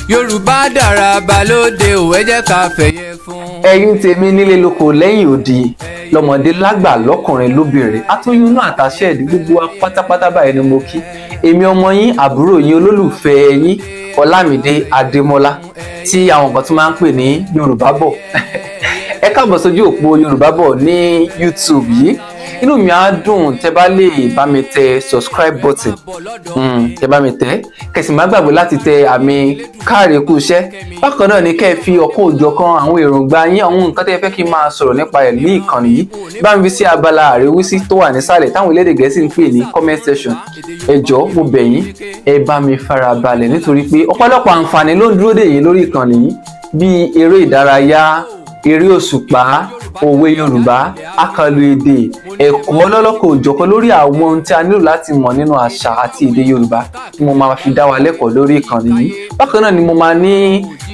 Yorùbá dára balóde ò ẹ jẹ́ ká fẹ̀yẹ fún. ẹ̀yin tèmi nílé lóko lẹ́yìn odi lọ́mọdé lágbà lọ́kùnrin lóbìnrin àtúnyún náà àtàṣe ẹ̀dí gbogbo wa pátápátá báyìí ni mo kí èmi ọmọ yín àbúrò yín olólùfẹ́ yín Ọlámídé Adémọ́lá tí àwọn kan tún máa ń pè ní Yorùbá bọ̀ ẹ káàbọ̀ sójú òpó Yorùbá bọ̀ ní YouTube yìí inú mi á dùn tẹ́ bá lè bá mi tẹ subscribe button tẹ́ bá mi tẹ kẹsì má gbàgbé láti tẹ àmì káàrí kú iṣẹ́ bákan náà ni kẹ́ ẹ fi ọ̀kan òjọ̀kan àwọn èròǹgbà yín àwọn nǹkan tẹ́ fẹ́ kí n máa sọ̀rọ̀ nípa ẹ̀ ní ìkànnì yìí bá mi fi sí abala àríwísí tó wà nísàlẹ̀ táwọn elédè Gẹ̀ẹ́sì ń pè ní comment section ẹ jọ̀ọ́ mo bẹ̀ yín ẹ bá mi farabalẹ̀ nítorí pé ọ̀pọ̀lọpọ̀ àǹfààní ló ń dúró dè yín lórí ìkànnì yìí bíi eré ìdárayá eré òṣùpá òwe Yorùbá àkànlò èdè ẹ̀kọ́ lọ́lọ́kọ̀ òjọ̀kan lórí àwọn ohun tí a nílò láti mọ̀ nínú àṣà àti èdè Yorùbá tí mo máa fi dá wa lẹ́kọ̀ọ́ lórí ìkànnì yìí bákan náà ni mo máa ní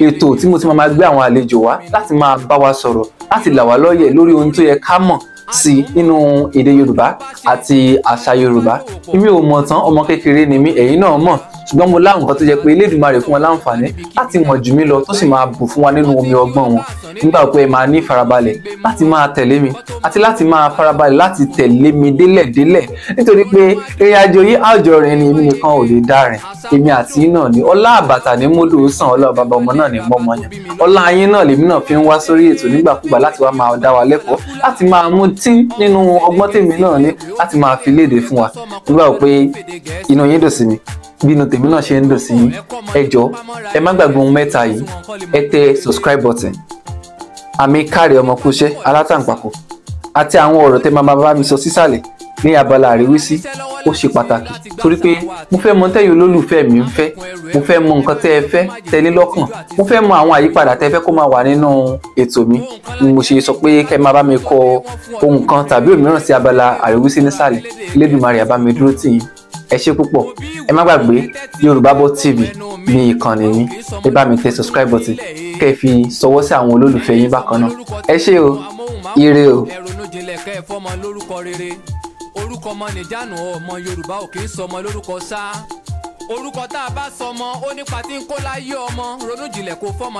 ètò tí mo ti máa gbé àwọn àlejò wá láti máa bá wa sọ̀rọ̀ láti là wá lóye lórí ohun tó yẹ ká mọ̀ sí nínú èdè Yorùbá àti àṣà Yorùbá èmi ò mọ̀ tán ọmọ kékeré ni mí ẹ̀yin náà mọ̀ ṣùgbọ́n mo láwọn nǹkan tó jẹ́ pé Elédùmarè fún wọn láǹfààní láti mọ̀ jù mí lọ tó sì máa bù fún wa nínú omi ọgbọ́n wọn nígbà pé ẹ máa ní ìfarabalẹ̀ láti máa tẹ̀lé mi àti láti máa farabalẹ̀ láti tẹ̀lé mi délẹ̀délẹ̀ nítorí pé ìrìn àjò yìí àjọ rẹ̀ ni èmi nìkan ò lè dá rìn èmi àti yín náà ni ọlá àbàtà ní mọ́dò sàn ọlá bàbá ọmọ náà ní mọ́mọ́ yẹn ọlá yín náà lèmi náà fi ń wá sórí ètò nígbàkúgbà láti wá máa dá wa lẹ́kọ̀ọ́ láti máa mú tí nínú ọgbọ́n tèmi náà ní láti máa fi léde fún wa nígbà pé inú yín dùn sí mi bínú tèmi náà ṣe ń dùn sí yín ẹ jọ̀ọ́ ẹ má gbàgbé ohun mẹ́ta yìí ẹ tẹ subscribe button àmì káàrí ọmọ kúṣẹ́ alátàǹpàkò àti àwọn ọ̀rọ̀ tẹ́ máa bá mi sọ sísàlẹ̀ ní abala àríwísí ó ṣe pàtàkì torí pé mo fẹ́ mọ tẹ́yin olólùfẹ́ mi ń fẹ́ mo fẹ́ mọ nǹkan tẹ́ ẹ fẹ́ tẹ́lẹ̀ lọ́kàn mo fẹ́ mọ àwọn àyípadà tẹ́ fẹ́ kó máa wà nínú ètò mi ni mo ṣe sọ pé kẹ́ máa bá mi kọ ohun kan tàbí òmíràn sí abala àríwísí nísàlẹ̀ Elédùmarè á bá mi dúró tì yín ẹ ṣé púpọ̀ ẹ má gbàgbé Yorùbá bọ̀ TV ní ìkànnì yín ẹ bá mi tẹ subscribe button kẹ́ fi sọwọ́ sí àwọn olólùfẹ́ yín bákan náà ẹ ṣé o ire o. orúkọ ọmọ nìjánu ọmọ Yorùbá ò kì í sọmọ lórúkọ ṣá orúkọ tá a bá sọmọ ó nípa tí ń kó láyé ọmọ ronú jinlẹ̀ kó fọmọ.